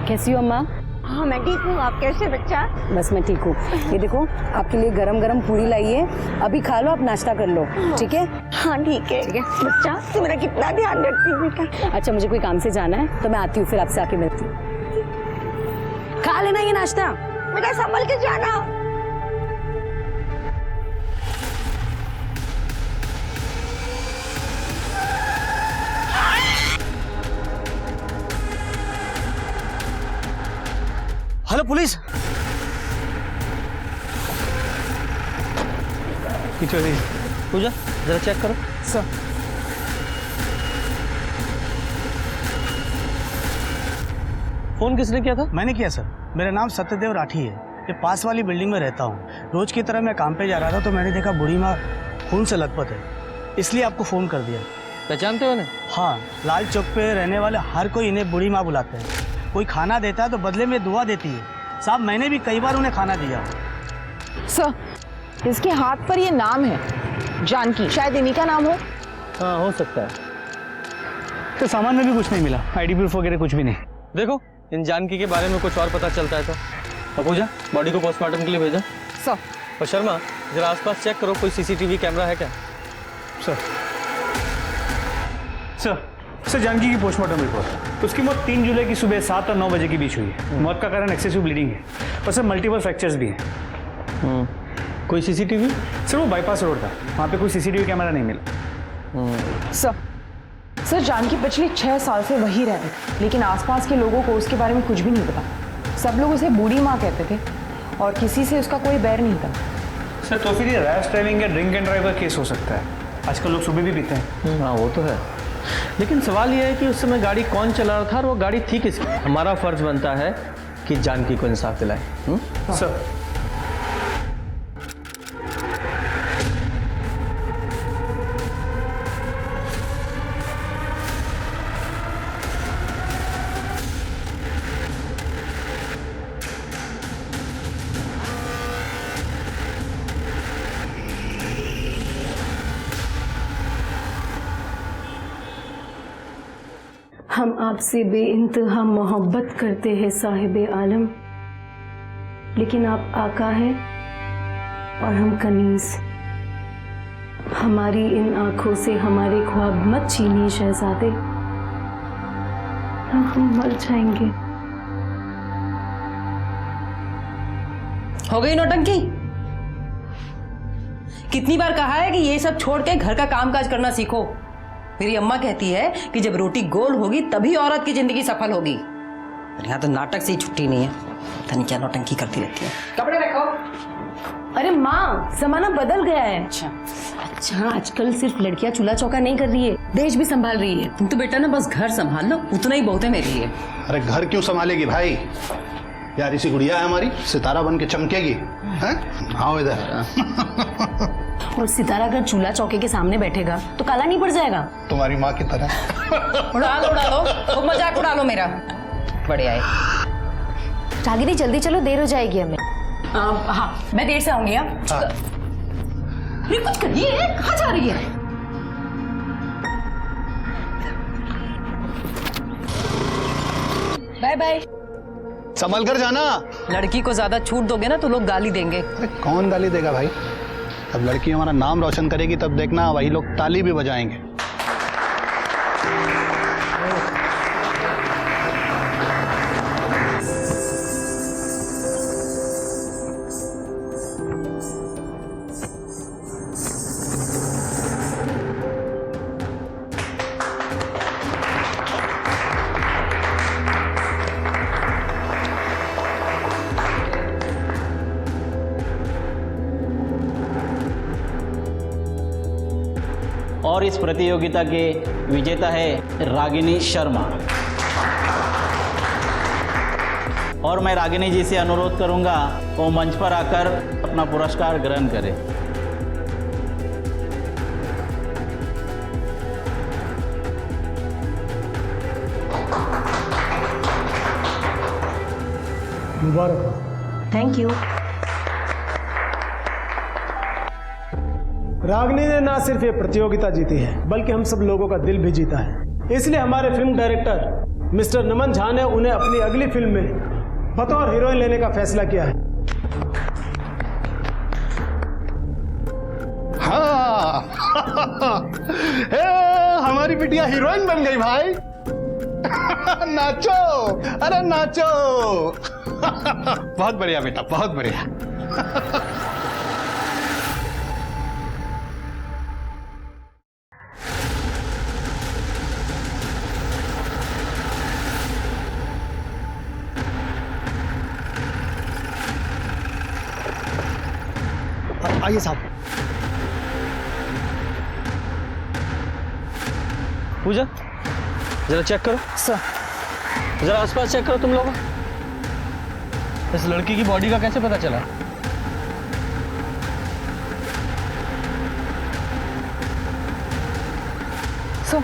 कैसी हो अम्मा? हाँ मैं ठीक हूँ, आप कैसे बच्चा? बस मैं ठीक हूँ। ये देखो आपके लिए गरम गरम पूरी लाई है, अभी खा लो, आप नाश्ता कर लो, ठीक है? हाँ ठीक है। बच्चा तू मेरा कितना ध्यान रखती है बेटा। अच्छा मुझे कोई काम से जाना है तो मैं आती हूँ, फिर आपसे आके मिलती हूँ। खा लेना ये नाश्ता। बेटा संभल के जाना। Hello police. पूजा जरा चेक करो। सर फोन किसने किया था? मैंने किया सर। मेरा नाम सत्यदेव राठी है, ये पास वाली बिल्डिंग में रहता हूँ। रोज की तरह मैं काम पे जा रहा था तो मैंने देखा बूढ़ी माँ खून से लथपथ है, इसलिए आपको फोन कर दिया। पहचानते हो उन्हें? हाँ, लाल चौक पे रहने वाले हर कोई इन्हें बूढ़ी माँ बुलाते हैं। कोई खाना देता है तो बदले में दुआ देती है। साहब मैंने भी कई बार उन्हें खाना दिया। सर इसके हाथ पर ये नाम है जानकी, शायद इन्हीं का नाम हो। हाँ हो सकता है। तो सामान में भी कुछ नहीं मिला, आईडी प्रूफ वगैरह कुछ भी नहीं। देखो इन जानकी के बारे में कुछ और पता चलता है तो पूजा बॉडी को पोस्टमार्टम के लिए भेजा। सर और शर्मा जरा आसपास चेक करो, कोई सीसीटीवी कैमरा है क्या? सर जानकी की पोस्टमार्टम रिपोर्ट, उसकी मौत 3 जुलाई की सुबह 7 और 9 बजे के बीच हुई है। मौत का कारण एक्सेसिव ब्लीडिंग है और सर मल्टीपल फ्रैक्चर्स भी हैं। कोई सीसीटीवी? सर वो बाईपास रोड था, वहाँ पे कोई सीसीटीवी कैमरा नहीं मिला। सर जानकी पिछले 6 साल से वही रह रही थी, लेकिन आसपास के लोगों को उसके बारे में कुछ भी नहीं पता। सब लोग उसे बूढ़ी माँ कहते थे और किसी से उसका कोई बैर नहीं था। सर तो फिर ये रैश ड्राइविंग या ड्रिंक एंड ड्राइव का केस हो सकता है। आजकल लोग सुबह भी पीते हैं। हाँ वो तो है, लेकिन सवाल यह है कि उस समय गाड़ी कौन चला रहा था और वो गाड़ी थी किसकी? हमारा फर्ज बनता है कि जानकी को इंसाफ दिलाए। सर हम आपसे बेइंतहा मोहब्बत करते हैं साहिबे आलम, लेकिन आप आका हैं और हम कनीज। हमारी इन आंखों से हमारे ख्वाब मत छीनिए शहजादे, हम मर जाएंगे। हो गई नौटंकी? कितनी बार कहा है कि ये सब छोड़ के घर का कामकाज करना सीखो। मेरी अम्मा कहती है कि जब रोटी गोल होगी तभी औरत की जिंदगी सफल होगी। यहाँ तो नाटक से ही छुट्टी नहीं है, पता नहीं क्या नौटंकी करती रहती है। कपड़े रखो। अरे माँ, जमाना बदल गया है। अच्छा आजकल सिर्फ लड़कियां चूल्हा चौका नहीं कर रही है, देश भी संभाल रही है। तुम तो बेटा ना बस घर संभाल लो, उतना ही बहुत है मेरे लिए। अरे घर क्यों संभालेगी भाई, यार इसी गुड़िया है हमारी, सितारा बन के चमकेगी। आओ इधर। और सितारा अगर चूल्हा चौके के सामने बैठेगा तो काला नहीं पड़ जाएगा? तुम्हारी माँ की तरह। उड़ा लो, खूब मजाक उड़ा लो मेरा। बढ़िया है। रागिनी जल्दी चलो, देर हो जाएगी हमें। हाँ मैं देर से आऊंगी। कुछ करिए, कहाँ जा रही है? Bye bye. संभल कर जाना। लड़की को ज्यादा छूट दोगे ना तो लोग गाली देंगे। अरे कौन गाली देगा भाई, अब लड़की हमारा नाम रोशन करेगी तब देखना वही लोग ताली भी बजाएंगे। और इस प्रतियोगिता के विजेता है रागिनी शर्मा। और मैं रागिनी जी से अनुरोध करूंगा वो मंच पर आकर अपना पुरस्कार ग्रहण करें। मुबारक। Thank you. रागिनी ने ना सिर्फ ये प्रतियोगिता जीती है बल्कि हम सब लोगों का दिल भी जीता है। इसलिए हमारे फिल्म डायरेक्टर मिस्टर नमन झा ने उन्हें अपनी अगली फिल्म में बतौर हीरोइन लेने का फैसला किया है। हाँ हे, हमारी बिटिया हीरोइन बन गई भाई। नाचो, अरे नाचो। बहुत बढ़िया बेटा, बहुत बढ़िया। आइए साहब। पूजा जरा चेक करो। सर जरा आसपास चेक करो तुम लोग। इस लड़की की बॉडी का कैसे पता चला? सर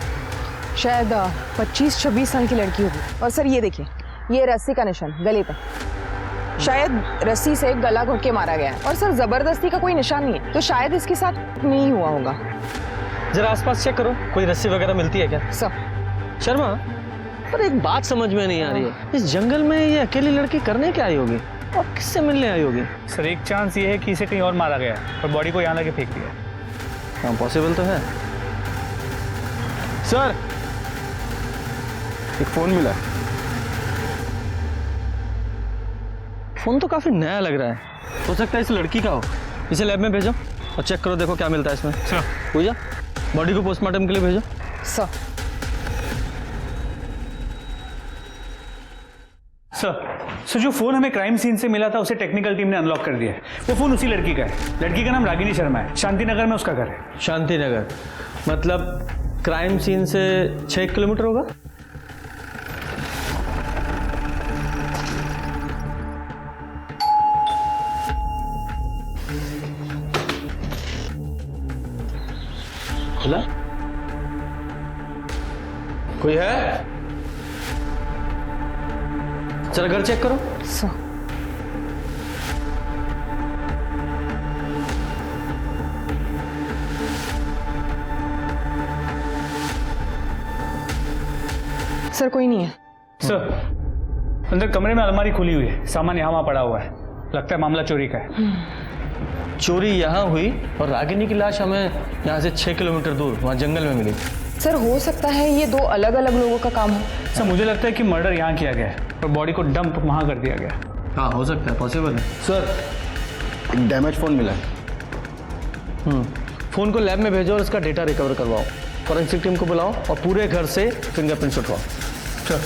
शायद 25-26 साल की लड़की होगी। और सर ये देखिए, ये रस्सी का निशान गले पे, शायद रस्सी से गला घोट के मारा गया है। और सर जबरदस्ती का कोई निशान नहीं है, तो शायद इसके साथ नहीं हुआ होगा। जरा आसपास चेक करो, कोई रस्सी वगैरह मिलती है क्या? सर शर्मा, पर एक बात समझ में नहीं आ रही है, इस जंगल में ये अकेली लड़की करने क्या आई होगी और किससे मिलने आई होगी? सर एक चांस ये है कि इसे कहीं और मारा गया है और बॉडी को यहाँ लाके फेंक दिया। हाँ पॉसिबल तो है। सर एक फोन मिला। फोन तो काफी नया लग रहा है, हो सकता है इस लड़की का हो। इसे लैब में भेजो और चेक करो, देखो क्या मिलता है इसमें। सर पूजा बॉडी को पोस्टमार्टम के लिए भेजो। सर सर जो फोन हमें क्राइम सीन से मिला था उसे टेक्निकल टीम ने अनलॉक कर दिया है। वो फोन उसी लड़की का है। लड़की का नाम रागिनी शर्मा है, शांति नगर में उसका घर है। शांति नगर मतलब क्राइम सीन से 6 किलोमीटर होगा। खुला? कोई है? चलो घर चेक करो। सर सर कोई नहीं है। सर अंदर कमरे में अलमारी खुली हुई है, सामान यहाँ वहाँ पड़ा हुआ है। लगता है मामला चोरी का है। चोरी यहाँ हुई और रागिनी की लाश हमें यहाँ से 6 किलोमीटर दूर वहाँ जंगल में मिली। सर हो सकता है ये 2 अलग अलग लोगों का काम हो। सर मुझे लगता है कि मर्डर यहाँ किया गया है और बॉडी को डंप वहाँ कर दिया गया। हाँ हो सकता है, पॉसिबल है। सर एक डैमेज फोन मिला है। फोन को लैब में भेजो और इसका डेटा रिकवर करवाओ। फॉरेंसिक टीम को बुलाओ और पूरे घर से फिंगरप्रिंट्स उठवाओ। सर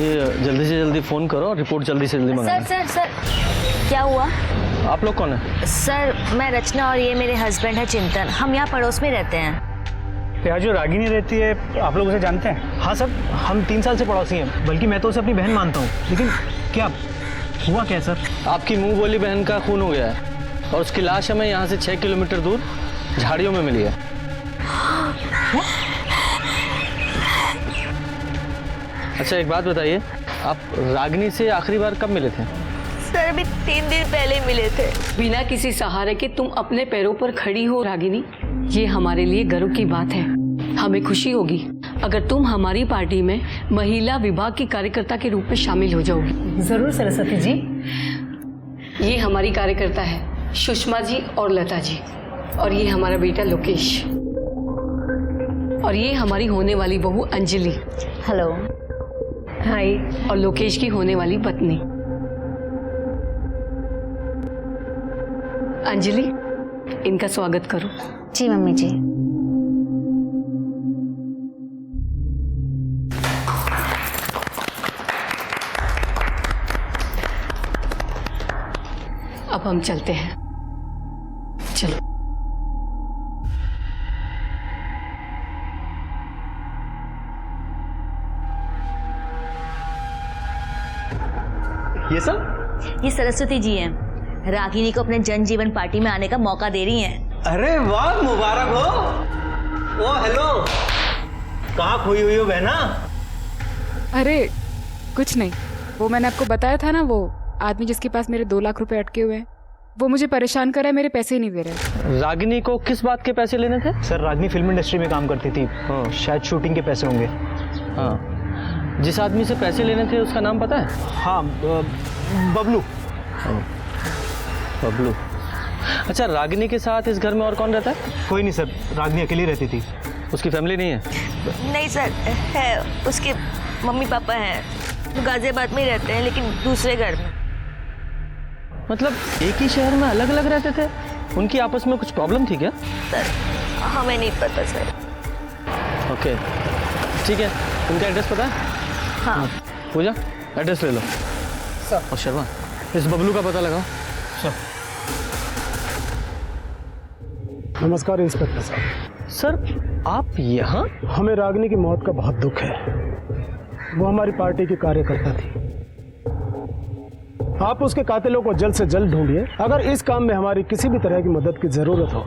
ये जल्दी से जल्दी फोन करो और रिपोर्ट जल्दी से जल्दी मंगाना। सर क्या हुआ? आप लोग कौन है? सर मैं रचना और ये मेरे हस्बैंड है चिंतन, हम यहाँ पड़ोस में रहते हैं। यहाँ जो रागिनी रहती है आप लोग उसे जानते हैं? हाँ सर, हम 3 साल से पड़ोसी हैं, बल्कि मैं तो उसे अपनी बहन मानता हूँ। लेकिन क्या हुआ क्या सर? आपकी मुंह बोली बहन का खून हो गया है और उसकी लाश हमें यहाँ से 6 किलोमीटर दूर झाड़ियों में मिली है। अच्छा एक बात बताइए, आप रागिनी से आखिरी बार कब मिले थे? सर अभी 3 दिन पहले मिले थे। बिना किसी सहारे के तुम अपने पैरों पर खड़ी हो रागिनी, ये हमारे लिए गर्व की बात है। हमें खुशी होगी अगर तुम हमारी पार्टी में महिला विभाग की कार्यकर्ता के रूप में शामिल हो जाओगी। जरूर सरस्वती जी। ये हमारी कार्यकर्ता है सुषमा जी और लता जी, और ये हमारा बेटा लोकेश, और ये हमारी होने वाली बहू अंजलि। हेलो। हाय। और लोकेश की होने वाली पत्नी अंजलि, इनका स्वागत करो। जी मम्मी जी। अब हम चलते हैं, चलो। ये सब? ये सरस्वती जी हैं, रागिनी को अपने जनजीवन पार्टी में आने का मौका दे रही हैं। अरे वाह, मुबारक हो। ओ हेलो, कहाँ खोई हुई हो बहना? अरे कुछ नहीं, वो मैंने आपको बताया था ना, वो आदमी जिसके पास मेरे 2 लाख रुपए अटके हुए हैं, वो मुझे परेशान कर रहा है, मेरे पैसे ही नहीं दे रहे। रागिनी को किस बात के पैसे लेने थे? सर रागिनी फिल्म इंडस्ट्री में काम करती थी, शायद शूटिंग के पैसे होंगे। हाँ, जिस आदमी से पैसे लेने थे उसका नाम पता है? हाँ, बबलू। बबलू। अच्छा, रागिनी के साथ इस घर में और कौन रहता है? कोई नहीं सर, रागिनी अकेली रहती थी। उसकी फैमिली नहीं है? नहीं सर, है, उसके मम्मी पापा हैं, वो गाजियाबाद में ही रहते हैं लेकिन दूसरे घर में। मतलब एक ही शहर में अलग अलग रहते थे? उनकी आपस में कुछ प्रॉब्लम थी क्या? सर हमें नहीं पता सर। ओके, ठीक है। उनका एड्रेस पता है? हाँ। पूजा, एड्रेस ले लो। सर। और शर्मा, इस बबलू का पता लगाओ। सर। नमस्कार इंस्पेक्टर साहब। सर आप यहाँ? हमें रागिनी की मौत का बहुत दुख है। वो हमारी पार्टी की कार्यकर्ता थी। आप उसके कातिलों को जल्द से जल्द ढूंढिए। अगर इस काम में हमारी किसी भी तरह की मदद की जरूरत हो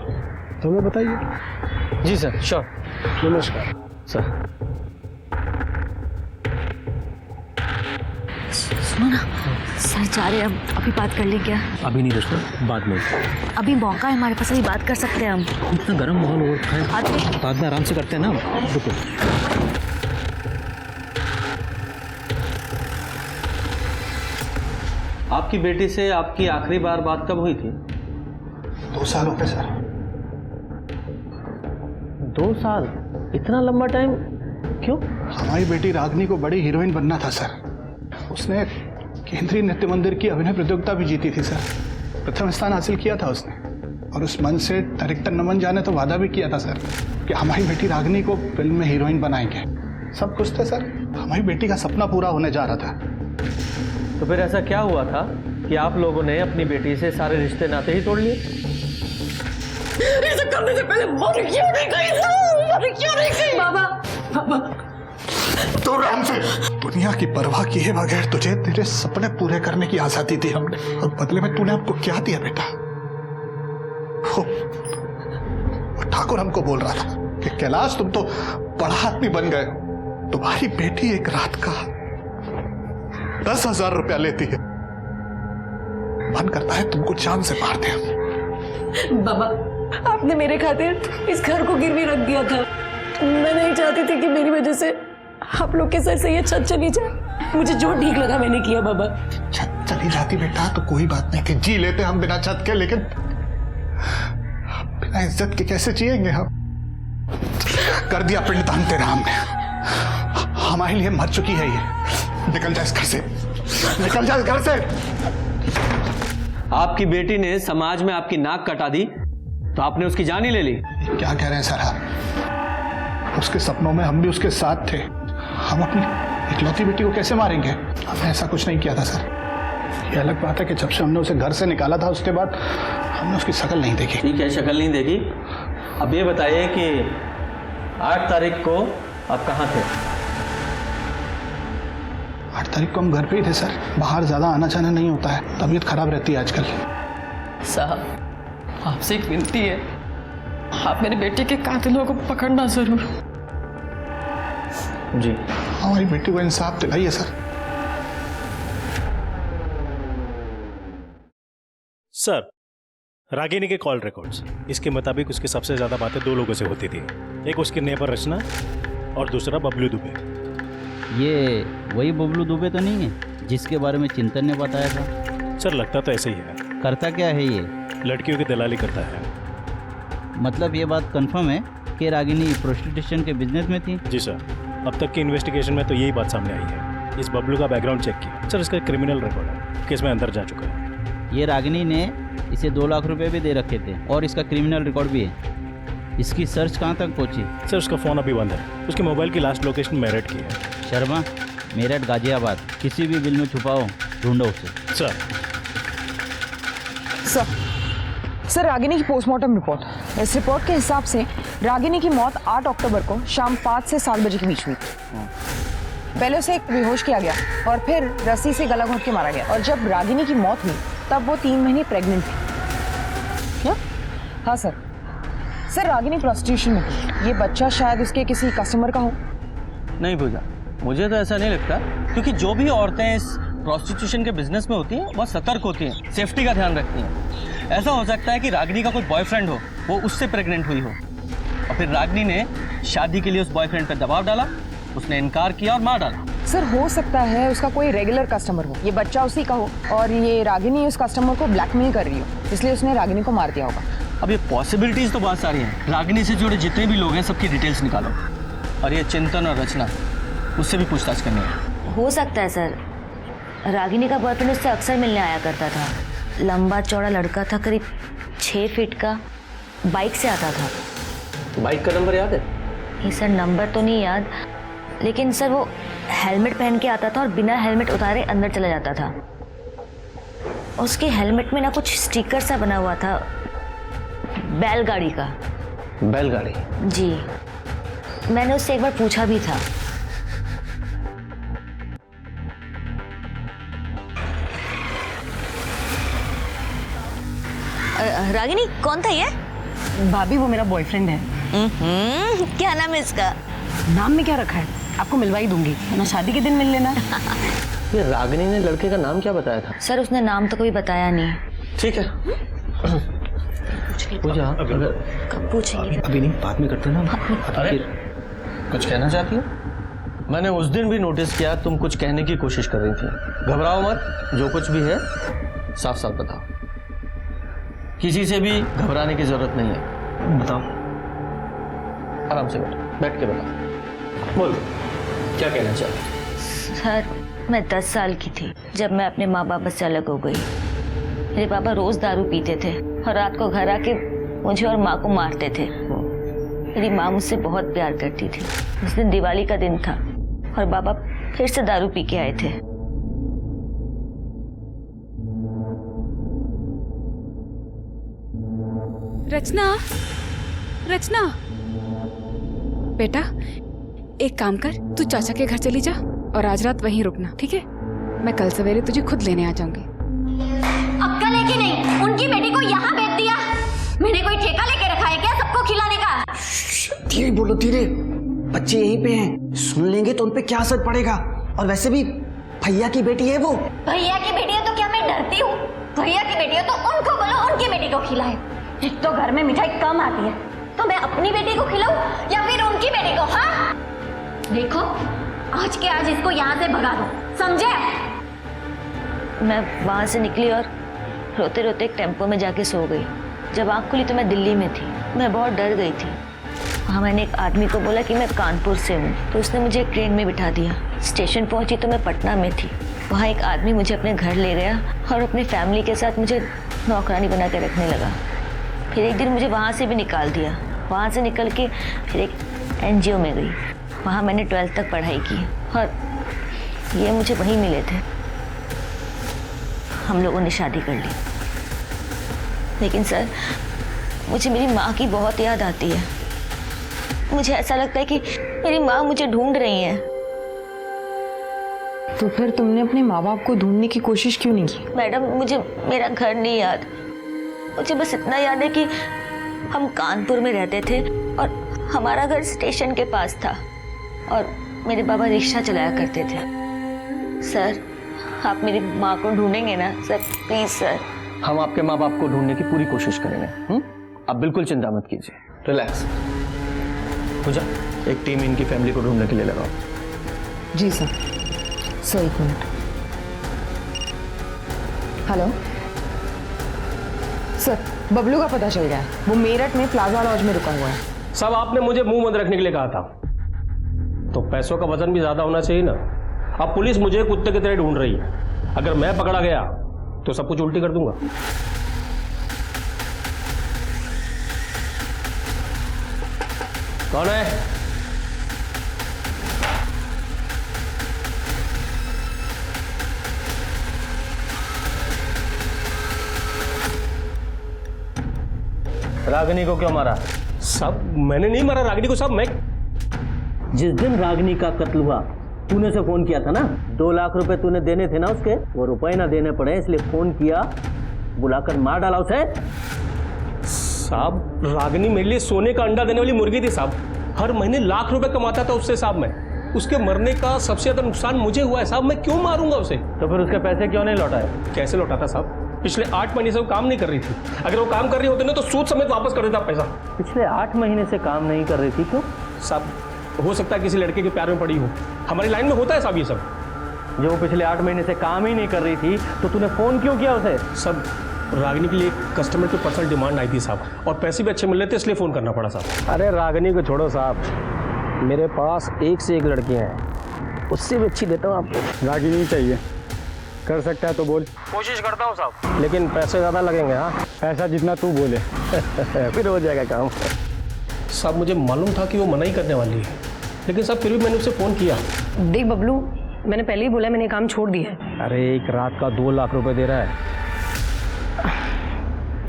तो हमें बताइए। जी सर, श्योर। नमस्कार सर। सुनो ना सर, जा रहे हम, अभी बात कर लें क्या? अभी नहीं दोस्तों, बाद में। अभी मौका है हमारे पास, अभी बात कर सकते हैं हम। इतना गर्म माहौल हो रखा है, बाद में आराम से करते हैं ना। रुको। आपकी बेटी से आपकी आखिरी बार बात कब हुई थी? 2 साल हो गए सर। 2 साल? इतना लंबा टाइम क्यों? हमारी बेटी रागिनी को बड़ी हीरोइन बनना था सर। उसने केंद्रीय नृत्य मंदिर की अभिनय प्रतियोगिता भी जीती थी सर। प्रथम स्थान हासिल किया था उसने। और उस मंच से डायरेक्टर नमन झा ने तो वादा भी किया था सर कि हमारी बेटी रागिनी को फिल्म में हीरोइन बनाएंगे। सब कुछ था सर, हमारी बेटी का सपना पूरा होने जा रहा था। तो फिर ऐसा क्या हुआ था कि आप लोगों ने अपनी बेटी से सारे रिश्ते नाते ही तोड़ लिए? ऐसा करने से पहले मर क्यों नहीं गई? बाबा तो राम से दुनिया की परवाह किए बगैर तुझे तेरे सपने पूरे करने की आजादी दी हमने, और बदले में तूने हमको क्या दिया बेटा? वो ठाकुर हमको बोल रहा था कि कैलाश तुम तो बड़ा आदमी बन गए हो, तुम्हारी बेटी एक रात का 10,000 रुपया लेती है। मन करता है तुमको जान से मार दे। बाबा, आपने मेरे खातिर इस घर को गिरवी रख दिया था। मैं नहीं चाहती थी कि मेरी वजह से आप लोग के सर से ये छत चली जाए। मुझे जो ठीक लगा मैंने किया बाबा। छत चली जाती बेटा तो कोई बात नहीं थी, जी लेते हम बिना छत के, लेकिन बिना इज्जत के कैसे जिएंगे हम? कर दिया पिंडदान तेरा हमने, हमारे लिए मर चुकी है ये। निकल जा इस घर से, निकल जा इस घर से। आपकी बेटी ने समाज में आपकी नाक कटा दी तो आपने उसकी जान ही ले ली। क्या कह रहे हैं सर आप? उसके सपनों में हम भी उसके साथ थे। हम अपनी इकलौती बेटी को कैसे मारेंगे? हमने ऐसा कुछ नहीं किया था सर। ये अलग बात है कि जब से हमने उसे घर से निकाला था उसके बाद हमने उसकी शक्ल नहीं देखी। ठीक है, शक्ल नहीं देखी। अब ये बताइए कि 8 तारीख को आप कहाँ थे? 8 तारीख को हम घर पे ही थे सर। बाहर ज्यादा आना जाना नहीं होता है, तबीयत खराब रहती है आजकल। साहब आपसे एक विनती है, आप मेरे बेटे के कातिलों को पकड़ना जरूर। जी। हमारी बेटी को इंसाफ दिलाइए सर। सर, रागिनी के कॉल रिकॉर्ड्स, इसके मुताबिक उसकी सबसे ज्यादा बातें 2 लोगों से होती थी। एक उसके नेबर रचना और दूसरा बबलू दुबे। ये वही बबलू दुबे तो नहीं है जिसके बारे में चिंतन ने बताया था? सर लगता तो ऐसे ही है। करता क्या है ये? लड़कियों की दलाली करता है। मतलब ये बात कंफर्म है कि रागिनी प्रोस्टिट्यूशन के बिजनेस में थी? जी सर, अब तक की इन्वेस्टिगेशन में तो यही बात सामने आई है। इस बबलू का बैकग्राउंड चेक किया सर, इसका क्रिमिनल रिकॉर्ड है, केस में अंदर जा चुका है। ये रागिनी ने इसे 2 लाख रुपए भी दे रखे थे और इसका क्रिमिनल रिकॉर्ड भी है। इसकी सर्च कहाँ तक पहुँची? सर उसका फ़ोन अभी बंद है। उसके मोबाइल की लास्ट लोकेशन मेरठ की है। शर्मा, मेरठ गाजियाबाद, किसी भी बिल में छुपाओ, ढूंढो उसे। सर रागिनी की पोस्टमार्टम रिपोर्ट। इस रिपोर्ट के हिसाब से रागिनी की मौत 8 अक्टूबर को शाम 5 से 7 बजे के बीच हुई। पहले उसे बेहोश किया गया और फिर रस्सी से गला घोंट के मारा गया। और जब रागिनी की मौत हुई तब वो 3 महीने प्रेग्नेंट थी। क्या? हाँ सर। सर रागिनी प्रोस्टिट्यूशन में थी। ये बच्चा शायद उसके किसी कस्टमर का हो। नहीं पूजा, मुझे तो ऐसा नहीं लगता, क्योंकि जो भी औरतें इस प्रोस्टिट्यूशन के बिजनेस में होती हैं बहुत सतर्क होती हैं, सेफ्टी का ध्यान रखती हैं। ऐसा हो सकता है कि रागिनी का कोई बॉयफ्रेंड हो, वो उससे प्रेग्नेंट हुई हो और फिर रागिनी ने शादी के लिए उस बॉयफ्रेंड पर दबाव डाला उसने इनकार किया और मार डाला। सर हो सकता है उसका कोई रेगुलर कस्टमर हो, ये बच्चा उसी का हो और ये रागिनी उस कस्टमर को ब्लैकमेल कर रही हो, इसलिए उसने रागिनी को मार दिया होगा। अब ये पॉसिबिलिटीज तो बहुत सारी हैं। रागिनी से जुड़े जितने भी लोग हैं सबकी डिटेल्स निकालो, और ये चिंतन और रचना, उससे भी पूछताछ करनी है। हो सकता है सर, रागिनी का बॉयफ्रेंड उससे अक्सर मिलने आया करता था। लंबा चौड़ा लड़का था, करीब 6 फीट का, बाइक से आता था। बाइक का नंबर याद है? ये सर नंबर तो नहीं याद, लेकिन सर वो हेलमेट पहन के आता था और बिना हेलमेट उतारे अंदर चला जाता था। उसके हेलमेट में ना कुछ स्टिकर सा बना हुआ था, बैलगाड़ी का। बैलगाड़ी? जी, मैंने उससे एक बार पूछा भी था। रागिनी कौन था ये? भाभी वो मेरा बॉयफ्रेंड है। क्या नाम है इसका? नाम में क्या रखा है आपको मिलवा ही दूंगी, ना शादी के दिन मिल लेना। ये रागिनी ने लड़के का नाम क्या बताया था? सर उसने नाम तो कभी बताया नहीं। ठीक है, पूजा अगर कब पूछेंगे? अभी नहीं, बाद में करते ना। अरे कुछ कहना चाहती हो? मैंने उस दिन भी नोटिस किया तुम कुछ कहने की कोशिश कर रही थी। घबराओ मत, जो कुछ भी है साफ साफ बताओ, किसी से भी घबराने की जरूरत नहीं है। बताओ, आराम से बैठ के बताओ। बोल, क्या कहना चाहती? सर मैं 10 साल की थी जब मैं अपने माँ बाप से अलग हो गई। मेरे पापा रोज दारू पीते थे और रात को घर आके मुझे और माँ को मारते थे। मेरी माँ मुझसे बहुत प्यार करती थी। उस दिन दिवाली का दिन था और पापा फिर से दारू पी के आए थे। रचना, रचना बेटा, एक काम कर, तू चाचा के घर चली जा और आज रात वहीं रुकना, ठीक है? मैं कल सवेरे तुझे खुद लेने आ जाऊंगी। अक्का लेके नहीं, उनकी बेटी को यहाँ भेज दिया। मैंने कोई ठेका लेके रखा है क्या सबको खिलाने का? धीरे बोलो, धीरे, बच्चे यहीं पे हैं, सुन लेंगे तो उन पे क्या असर पड़ेगा। और वैसे भी भैया की बेटी है वो। भैया की बेटी है तो क्या मैं डरती हूँ? भैया की बेटी है तो उनको बोलो उनकी बेटी को खिलाए। एक तो घर में मिठाई कम आती है, तो मैं अपनी बेटी को खिलाऊं या फिर उनकी बेटी को? हाँ देखो, आज के आज इसको यहाँ से भगा दो, समझे? मैं वहां से निकली और रोते रोते एक टेम्पो में जाके सो गई। जब आँख खुली तो मैं दिल्ली में थी। मैं बहुत डर गई थी। वहाँ मैंने एक आदमी को बोला कि मैं कानपुर से हूँ, तो उसने मुझे एक ट्रेन में बिठा दिया। स्टेशन पहुँची तो मैं पटना में थी। वहाँ एक आदमी मुझे अपने घर ले गया और अपनी फैमिली के साथ मुझे नौकरानी बना के रखने लगा। फिर एक दिन मुझे वहाँ से भी निकाल दिया। वहाँ से निकल के फिर एक NGO में गई। वहाँ मैंने 12th तक पढ़ाई की और ये मुझे वहीं मिले थे। हम लोगों ने शादी कर ली। लेकिन सर, मुझे मेरी माँ की बहुत याद आती है। मुझे ऐसा लगता है कि मेरी माँ मुझे ढूंढ रही है। तो फिर तुमने अपने माँ बाप को ढूंढने की कोशिश क्यों नहीं की? मैडम, मुझे मेरा घर नहीं याद। मुझे बस इतना याद है कि हम कानपुर में रहते थे और हमारा घर स्टेशन के पास था और मेरे बाबा रिक्शा चलाया करते थे। सर, आप मेरी माँ को ढूंढेंगे ना सर? Please sir. हम आपके माँ बाप को ढूंढने की पूरी कोशिश करेंगे। आप बिल्कुल चिंता मत कीजिए, रिलैक्स। पूजा, एक टीम इनकी फैमिली को ढूंढने के लिए लगाओ। जी सर। सर एक मिनट। हेलो सर, बबलू का पता चल गया है। वो मेरठ में प्लाजा लॉज में रुका हुआ है। सब आपने मुझे मुंह बंद रखने के लिए कहा था, तो पैसों का वजन भी ज्यादा होना चाहिए ना। अब पुलिस मुझे कुत्ते की तरह ढूंढ रही है। अगर मैं पकड़ा गया तो सब कुछ उल्टी कर दूंगा। कौन है? रागिनी को क्यों मारा? सब मैंने नहीं मारा रागिनी को। सब मैं जिस दिन रागिनी का कत्ल हुआ तूने उसे फोन किया था ना, 2 लाख रुपए तूने देने थे ना उसके, वो रुपए ना देने पड़े इसलिए फोन किया, बुलाकर मार डाला उसे। साहब, रागिनी मेरे लिए सोने का अंडा देने वाली मुर्गी थी साहब। हर महीने लाख रुपए कमाता था उससे साहब मैं। उसके मरने का सबसे ज्यादा नुकसान मुझे हुआ है साहब। मैं क्यों मारूंगा उसे? तो फिर उसके पैसे क्यों नहीं लौटाए? कैसे लौटाता साहब? पिछले 8 महीने से वो काम नहीं कर रही थी। अगर वो काम कर रही होती ना तो सूद समेत वापस कर देता पैसा। पिछले 8 महीने से काम नहीं कर रही थी? क्यों साहब? हो सकता है किसी लड़के के प्यार में पड़ी हो। हमारी लाइन में होता है साहब ये सब। जो वो पिछले 8 महीने से काम ही नहीं कर रही थी तो तूने फ़ोन क्यों किया उसे? सब रागिनी के लिए कस्टमर की पर्सनल डिमांड आई थी साहब, और पैसे भी अच्छे मिल रहे थे इसलिए फ़ोन करना पड़ा साहब। अरे रागिनी को छोड़ो साहब, मेरे पास एक से एक लड़कियाँ हैं, उससे भी अच्छी देता हूँ आपको। रागिनी चाहिए, कर सकता है तो बोल। कोशिश करता हूँ साहब, लेकिन पैसे ज़्यादा लगेंगे। हाँ, ऐसा जितना तू बोले फिर हो जाएगा काम। साहब मुझे मालूम था कि वो मना ही करने वाली है, लेकिन साहब फिर भी मैंने उसे फ़ोन किया। देख बबलू, मैंने पहले ही बोला मैंने काम छोड़ दिया है। अरे एक रात का 2 लाख रुपए दे रहा है।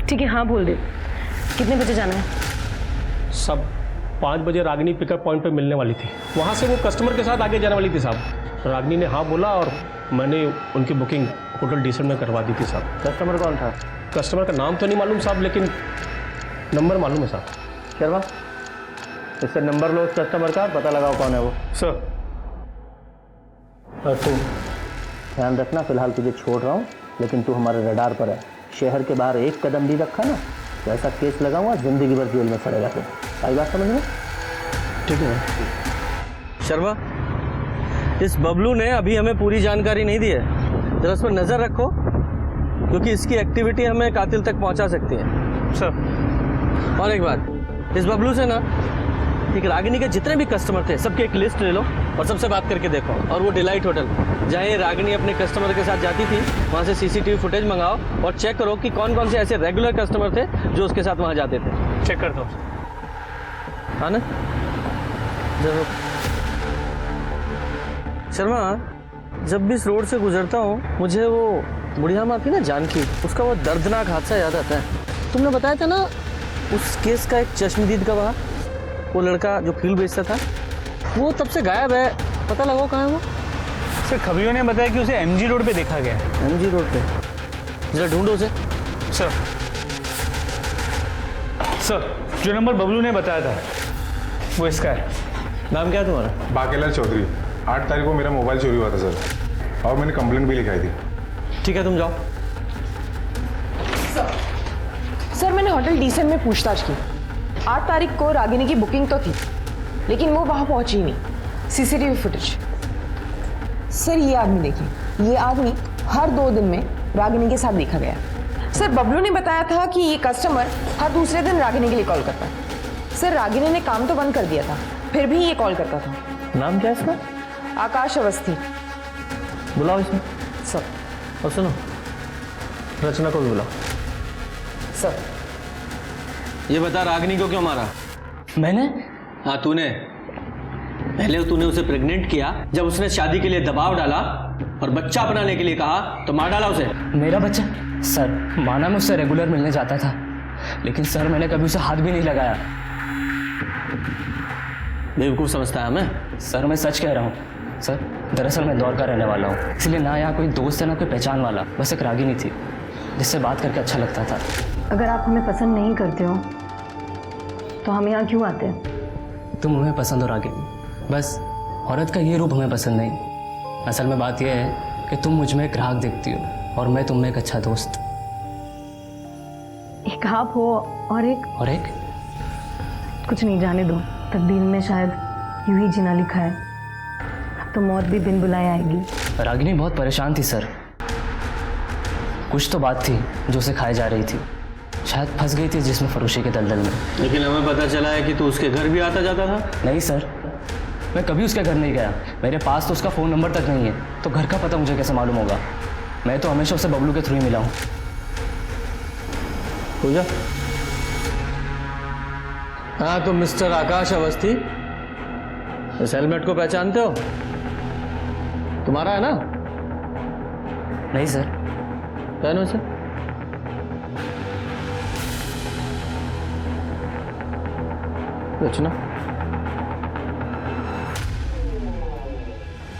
ठीक है, हाँ बोल दे। कितने बजे जाना है? सब 5 बजे रागिनी पिकअप पॉइंट पे मिलने वाली थी, वहाँ से वो कस्टमर के साथ आगे जाने वाली थी साहब। रागिनी ने हाँ बोला और मैंने उनकी बुकिंग होटल डीसेंट में करवा दी थी साहब। कस्टमर कौन था? कस्टमर का नाम तो नहीं मालूम साहब, लेकिन नंबर मालूम है साहब। शर्मा, इससे नंबर लो उस कस्टमर का, पता लगाओ कौन है वो। सर। तुम ध्यान रखना, फिलहाल तुझे छोड़ रहा हूँ, लेकिन तू हमारे रडार पर है। शहर के बाहर एक कदम भी रखा ना तो ऐसा केस लगाऊंगा, जिंदगी भर जेल में सड़ेगा फिर। आई बात समझ में? ठीक है शर्मा, इस बबलू ने अभी हमें पूरी जानकारी नहीं दी है, जरा उस पर नज़र रखो, क्योंकि इसकी एक्टिविटी हमें कातिल तक पहुंचा सकती है। सर। और एक बात, इस बबलू से ना एक रागिनी के जितने भी कस्टमर थे सबकी एक लिस्ट ले लो और सबसे बात करके देखो। और वो डिलाइट होटल जहाँ ये रागिनी अपने कस्टमर के साथ जाती थी वहाँ से CCTV फुटेज मंगाओ और चेक करो कि कौन कौन से ऐसे रेगुलर कस्टमर थे जो उसके साथ वहाँ जाते थे। चेक करता हूँ। हाँ ना, जरूर। शर्मा, जब भी इस रोड से गुजरता हूँ मुझे वो बुढ़िया माँ थी ना जानकी, उसका वो दर्दनाक हादसा याद आता है। तुमने बताया था ना उस केस का एक चश्मदीद गवाह, वो लड़का जो फील बेचता था, वो तब से गायब है। पता लगाओ कहाँ है वो? सर खबरियों ने बताया कि उसे MG रोड पे देखा गया। MG रोड पे? जरा ढूंढो उसे। सर। सर, जो नंबर बबलू ने बताया था वो इसका है। नाम क्या है तुम्हारा? बाकेलाल चौधरी। 8 तारीख को मेरा मोबाइल चोरी हुआ था सर, और मैंने कंप्लेंट भी लिखाई थी। ठीक है, तुम जाओ। सर मैंने होटल डीसेंट में पूछताछ की। 8 तारीख को रागिनी की बुकिंग तो थी, लेकिन वो वहां पहुंची ही नहीं। CCTV footage. सर ये आदमी देखिए, ये आदमी हर 2 दिन में रागिनी के साथ देखा गया। सर बबलू ने बताया था कि ये कस्टमर हर दूसरे दिन रागिनी के लिए कॉल करता है। सर रागिनी ने काम तो बंद कर दिया था, फिर भी ये कॉल करता था। नाम क्या है इसका? आकाश अवस्थी। बुलाओ इसमें। सर। और सुनो, रचना को भी बुलाओ। सर। ये बता, रागिनी को क्यों मारा? मैंने? हाँ तूने। पहले तूने उसे प्रेग्नेंट किया, जब उसने शादी के लिए दबाव डाला और बच्चा बनाने के लिए कहा तो मार डाला उसे। मेरा बच्चा? सर माना मैं उससे रेगुलर मिलने जाता था, लेकिन सर मैंने कभी उसे हाथ भी नहीं लगाया। बेवकूफ़ समझता है हमें? सर मैं सच कह रहा हूँ। सर दरअसल मैं दौर का रहने वाला हूँ, इसलिए ना यहाँ कोई दोस्त है ना कोई पहचान वाला, बस एक रागिनी थी जिससे बात करके अच्छा लगता था। अगर आप हमें पसंद नहीं करते हो तो हम यहाँ क्यों आते हैं? तुम हमें पसंद हो रागिनी, बस औरत का ये रूप हमें पसंद नहीं। असल में बात यह है कि तुम मुझ में एक ग्राहक देखती हो और मैं तुम में एक अच्छा दोस्त। एक आप हो और एक कुछ नहीं, जाने दो। तकदीर में शायद यूं ही जीना लिखा है। अब तो मौत भी बिन बुलाए आएगी। रागिनी बहुत परेशान थी सर, कुछ तो बात थी जो उसे खाए जा रही थी, शायद फंस गई थी जिसमें फरोशी के दलदल में। लेकिन हमें पता चला है कि तू उसके घर भी आता जाता था। नहीं सर, मैं कभी उसके घर नहीं गया, मेरे पास तो उसका फ़ोन नंबर तक नहीं है, तो घर का पता मुझे कैसे मालूम होगा? मैं तो हमेशा उससे बबलू के थ्रू ही मिला हूँ। पूजा। हाँ, तो मिस्टर आकाश अवस्थी, इस हेलमेट को पहचानते हो? तुम्हारा है ना? नहीं सर। पहनो इसे। रचना,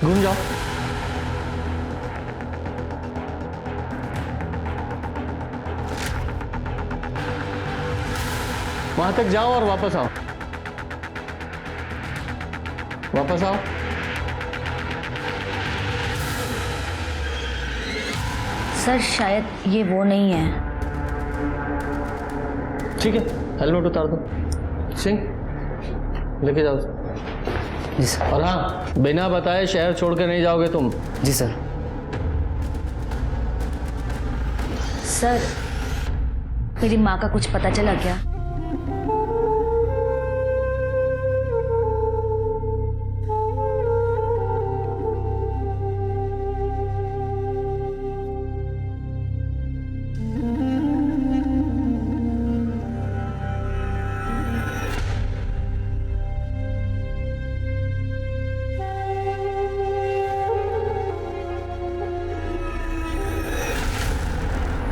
घूम जाओ। वहां तक जाओ और वापस आओ। वापस आओ। सर शायद ये वो नहीं है। ठीक है, हेलमेट उतार दो। सिंह, लेके जाओ। जी सर। और हाँ, बिना बताए शहर छोड़ कर नहीं जाओगे तुम। जी सर। सर, मेरी माँ का कुछ पता चला क्या?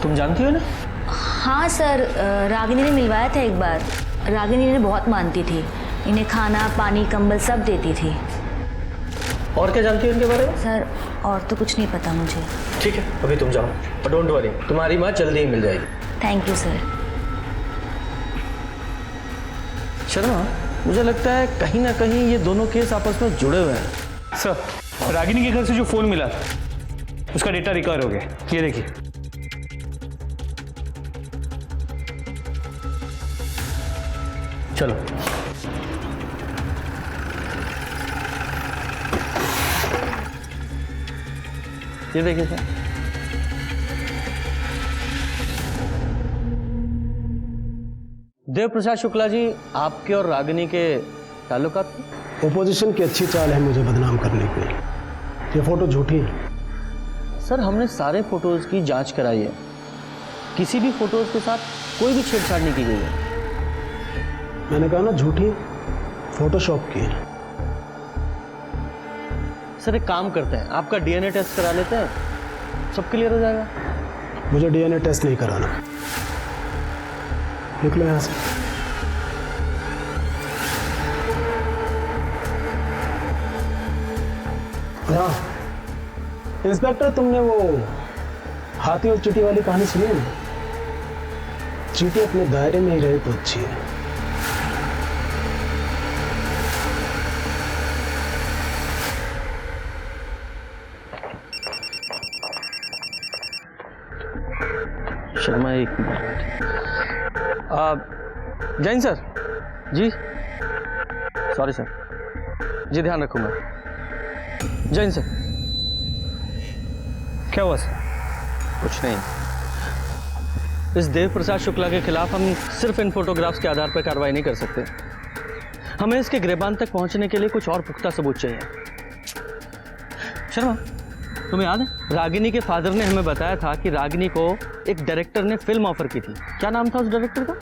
तुम जानती हो ना? हाँ सर, रागिनी ने मिलवाया था एक बार। रागिनी ने बहुत मानती थी, इन्हें खाना पानी कंबल सब देती थी। और क्या जानती हो इनके बारे में? सर, और तो कुछ नहीं पता मुझे। ठीक है, अभी तुम जाओ और डोंट वरी, तुम्हारी माँ जल्दी ही मिल जाएगी। Thank you sir. शर्मा, मुझे लगता है कहीं ना कहीं ये दोनों केस आपस में जुड़े हुए हैं। सर, रागिनी के घर से जो फोन मिला था उसका डेटा रिकवर हो गया, ये देखिए। चलो। ये देखिए सर। देव प्रसाद शुक्ला जी, आपके और रागिनी के ताल्लुकात थे? ओपोजिशन की अच्छी चाल है मुझे बदनाम करने की। ये फोटो झूठी है। सर, हमने सारे फोटोज की जांच कराई है, किसी भी फोटोज के साथ कोई भी छेड़छाड़ नहीं की गई है। मैंने कहा ना झूठी, फोटोशॉप की है। सर, एक काम करते हैं, आपका डीएनए टेस्ट करा लेते हैं, सब क्लियर हो जाएगा। मुझे डीएनए टेस्ट नहीं कराना। निकलो यहाँ से। हाँ इंस्पेक्टर, तुमने वो हाथी और चींटी वाली कहानी सुनी है ना? चींटी अपने दायरे में ही रहे तो अच्छी है। शर्मा, एक मिनट। जैन सर जी, सॉरी सर जी, ध्यान रखूंगा। जैन सर। क्या हुआ सर? कुछ नहीं। इस देव प्रसाद शुक्ला के खिलाफ हम सिर्फ इन फोटोग्राफ्स के आधार पर कार्रवाई नहीं कर सकते। हमें इसके गिरबान तक पहुंचने के लिए कुछ और पुख्ता सबूत चाहिए। शर्मा, तुम्हें याद है, रागिनी के फादर ने हमें बताया था कि रागिनी को एक डायरेक्टर ने फिल्म ऑफर की थी। क्या नाम था उस डायरेक्टर का?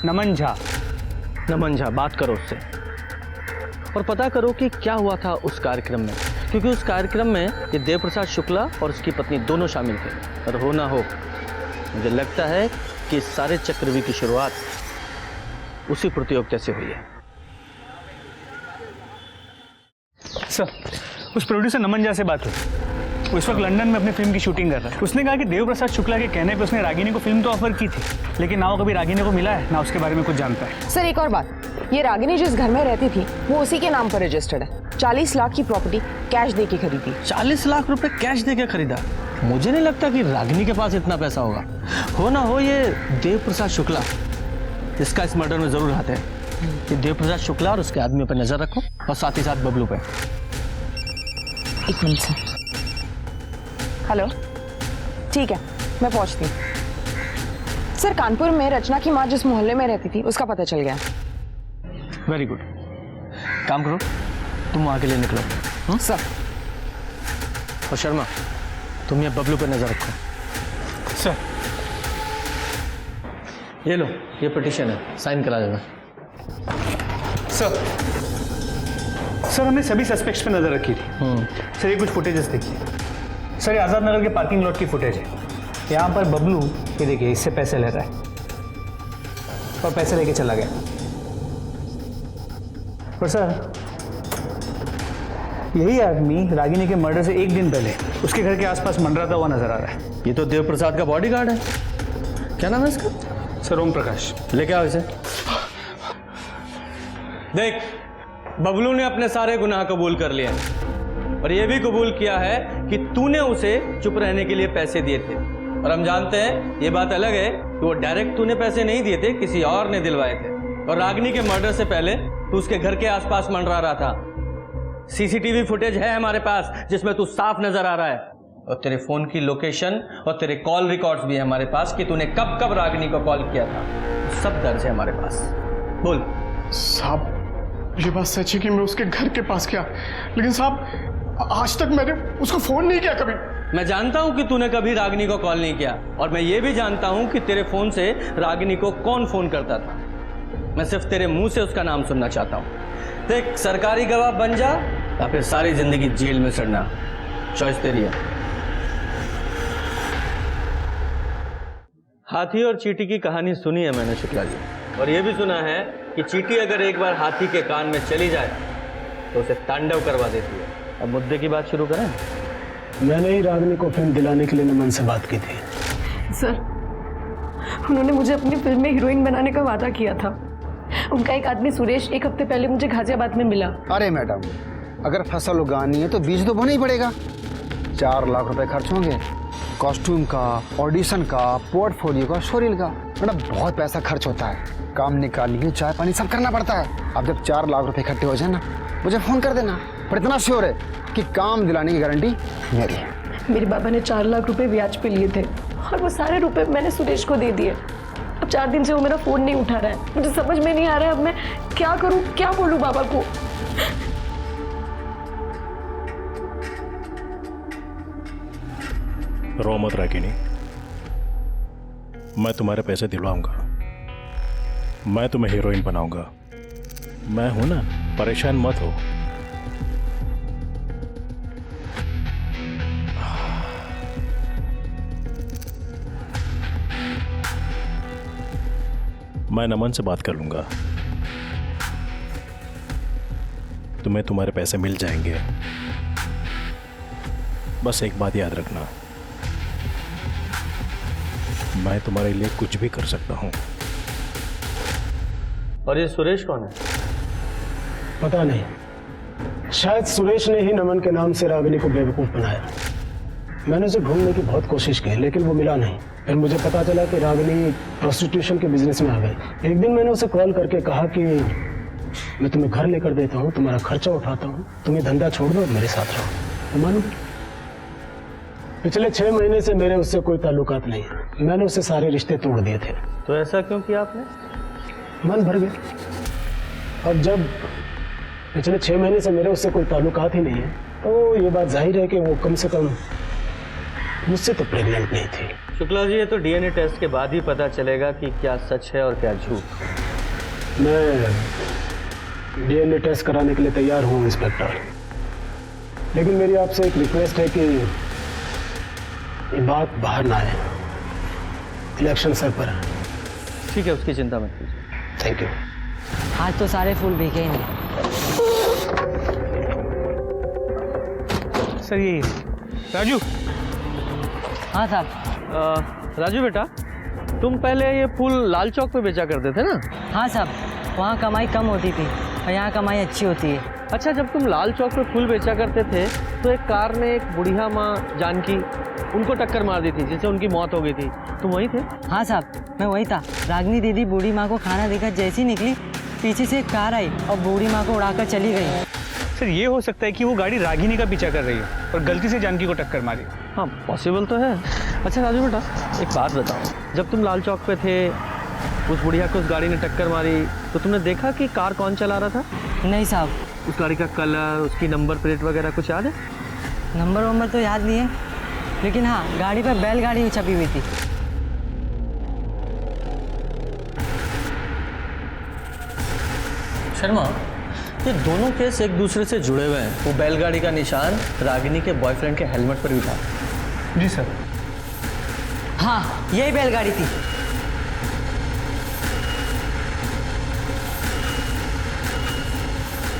नमन झा। नमन झा, बात करो उससे और पता करो कि क्या हुआ था उस कार्यक्रम में, क्योंकि उस कार्यक्रम में ये देव प्रसाद शुक्ला और उसकी पत्नी दोनों शामिल थे। और हो ना हो, मुझे लगता है कि इस सारे चक्रव्यूह की शुरुआत उसी प्रतियोगिता से हुई है। सर, उस प्रोड्यूसर नमन झा से बात हुई। वो इस वक्त लंदन में अपनी फिल्म की शूटिंग कर रहा है। उसने कहा कि देव प्रसाद शुक्ला के कहने पे उसने रागिनी को फिल्म तो ऑफर की थी, लेकिन ना वो कभी रागिनी को मिला है, ना उसके बारे में कुछ जानता है। सर, एक और बात, ये रागिनी जिस घर में रहती थी वो उसी के नाम पर रजिस्टर्ड है। 40 लाख की प्रॉपर्टी कैश दे के खरीदी। 40 लाख रुपए कैश दे के खरीदा? मुझे नहीं लगता कि रागिनी के पास इतना पैसा होगा। हो ना हो ये देव प्रसाद शुक्ला इसका इस मर्डर में जरूर हाथ है। ये देव प्रसाद शुक्ला और उसके आदमियों पर नजर रखो और साथ ही साथ बबलू पे। एक मिनट सर। हेलो, ठीक है, मैं पहुंचती हूँ। सर, कानपुर में रचना की माँ जिस मोहल्ले में रहती थी उसका पता चल गया। वेरी गुड, काम करो, तुम वहां के लिए निकलो। सर। और शर्मा, तुम ये बबलू पर नजर रखो। सर। ये लो, ये पिटीशन है, साइन करा देना। सर, हमने सभी सस्पेक्ट्स पे नजर रखी थी। सर, ये कुछ फुटेजेस देखिए। सर, ये आजाद नगर के पार्किंग लॉट की फुटेज है। यहाँ पर बबलू, ये देखिए, इससे पैसे ले रहा है और पैसे लेके चला गया। और सर, यही आदमी रागिनी के मर्डर से एक दिन पहले उसके घर के आसपास मंडराता हुआ नजर आ रहा है। ये तो देव प्रसाद का बॉडीगार्ड है। क्या नाम है इसका? सर, ओम प्रकाश। लेके आओ इसे। देख, बबलू ने अपने सारे गुनाह कबूल कर लिए और ये भी कबूल किया है कि तूने उसे चुप रहने के लिए पैसे दिए थे। और हम जानते हैं, ये बात अलग है कि वो डायरेक्ट तूने पैसे नहीं दिए थे, किसी और ने दिलवाए थे। और रागिनी के मर्डर से पहले तू उसके घर के आसपास मंडरा रहा था। सीसीटीवी फुटेज है हमारे पास जिसमें तू साफ नजर आ रहा है, और तेरे फोन की लोकेशन और तेरे कॉल रिकॉर्ड्स भी है हमारे पास कि तूने कब कब रागिनी को कॉल किया था, सब दर्ज है हमारे पास। बोल। साहब ये बात सच है कि मैं उसके घर के पास गया, लेकिन साहब आज तक मैंने उसको फोन नहीं किया कभी। मैं जानता हूं कि तूने कभी रागिनी को कॉल नहीं किया, और मैं ये भी जानता हूं कि तेरे फोन से रागिनी को कौन फोन करता था। मैं सिर्फ तेरे मुंह से उसका नाम सुनना चाहता हूं। तो एक सरकारी गवाह बन जा या फिर सारी जिंदगी जेल में सड़ना, चॉइस तेरी है। हाथी और चींटी की कहानी सुनी है मैंने शुक्ला जी, और यह भी सुना है कि चींटी अगर एक बार हाथी के कान में चली जाए तो उसे तांडव करवा देती है। अब मुद्दे की बात शुरू करें। मैंने ही रागिनी को फिल्म दिलाने के लिए नमन से बात की थी। सर, उन्होंने मुझे अपनी फिल्म में हीरोइन बनाने का वादा किया था। उनका एक आदमी सुरेश एक हफ्ते पहले मुझे गाजियाबाद में मिला। अरे मैडम, अगर फसल उगानी है तो बीज तो बोना ही पड़ेगा। 4 लाख रुपए खर्च होंगे, कॉस्ट्यूम का, ऑडिशन का, पोर्टफोलियो का, शोरील का। मैडम बहुत पैसा खर्च होता है, काम निकालिए, चाय पानी सब करना पड़ता है। अब जब 4 लाख रुपए इकट्ठे हो जाए ना, मुझे फोन कर देना। पर इतना श्योर है कि काम दिलाने की गारंटी मेरी है। मेरे बाबा ने 4 लाख रुपए ब्याज पे लिए थे, और वो सारे रुपए मैंने सुरेश को दे दिए। अब 4 दिन से वो मेरा फोन नहीं उठा रहा है। मुझे समझ में नहीं आ रहा है अब मैं क्या करूं, क्या बोलूं बाबा को। रो मत रागिनी, मैं तुम्हारे पैसे दिलवाऊंगा, मैं तुम्हें हीरोइन बनाऊंगा। मैं हूं ना, परेशान मत हो। मैं नमन से बात कर लूंगा, तुम्हें तुम्हारे पैसे मिल जाएंगे। बस एक बात याद रखना, मैं तुम्हारे लिए कुछ भी कर सकता हूं। और ये सुरेश कौन है? पता नहीं, शायद सुरेश ने ही नमन के नाम से रागिनी को बेवकूफ बनाया। मैंने उसे ढूंढने की बहुत कोशिश की, लेकिन वो मिला नहीं। फिर मुझे पता चला कि रागिनी प्रोस्टिट्यूशन के बिजनेस में आ गई। एक दिन मैंने उसे कॉल करके कहा कि मैं तुम्हें घर लेकर देता हूँ, तुम्हारा खर्चा उठाता हूँ, तुम्हें धंधा छोड़ दो और मेरे साथ रहो। तो मानो पिछले 6 महीने से मेरे उससे कोई ताल्लुकात नहीं है। मैंने उससे सारे रिश्ते तोड़ दिए थे। तो ऐसा क्यों किया आपने? मन भर गया। अब जब पिछले 6 महीने से मेरे उससे कोई ताल्लुकात ही नहीं है, तो ये बात जाहिर है कि वो कम से कम मुझसे तो प्रेग्नेंट नहीं थी। शुक्ला जी, ये तो डीएनए टेस्ट के बाद ही पता चलेगा कि क्या सच है और क्या झूठ। मैं डीएनए टेस्ट कराने के लिए तैयार हूँ इंस्पेक्टर, लेकिन मेरी आपसे एक रिक्वेस्ट है कि ये बात बाहर ना आए। इलेक्शन सर पर है। ठीक है, उसकी चिंता मत कीजिए। Thank you. आज तो सारे फूल भीगे ही नहीं। सर ये राजू। हाँ साहब। राजू बेटा, तुम पहले ये फूल लाल चौक पे बेचा करते थे ना? हाँ साहब, वहाँ कमाई कम होती थी और यहाँ कमाई अच्छी होती है। अच्छा, जब तुम लाल चौक पे फूल बेचा करते थे तो एक कार ने एक बुढ़िया माँ जानकी, उनको टक्कर मार दी थी जिससे उनकी मौत हो गई थी। तुम वहीं थे? हाँ साहब, मैं वही था। रागिनी दीदी बूढ़ी माँ को खाना देकर जैसी निकली, पीछे से एक कार आई और बूढ़ी माँ को उड़ाकर चली गई। सर ये हो सकता है कि वो गाड़ी रागिनी का पीछा कर रही है और गलती से जानकी को टक्कर मारी। हाँ, पॉसिबल तो है। अच्छा राजू बेटा, एक बात बताओ, जब तुम लाल चौक पे थे, उस बुढ़िया को उस गाड़ी ने टक्कर मारी, तो तुमने देखा कि कार कौन चला रहा था? नहीं साहब। उस गाड़ी का कलर, उसकी नंबर प्लेट वगैरह कुछ याद है? नंबर वंबर तो याद नहीं है, लेकिन हाँ, गाड़ी पर बैलगाड़ी छपी हुई थी। शर्मा, ये दोनों केस एक दूसरे से जुड़े हुए हैं। वो बैलगाड़ी का निशान रागिनी के बॉयफ्रेंड के हेलमेट पर भी था। जी सर। हाँ, यही बैलगाड़ी थी।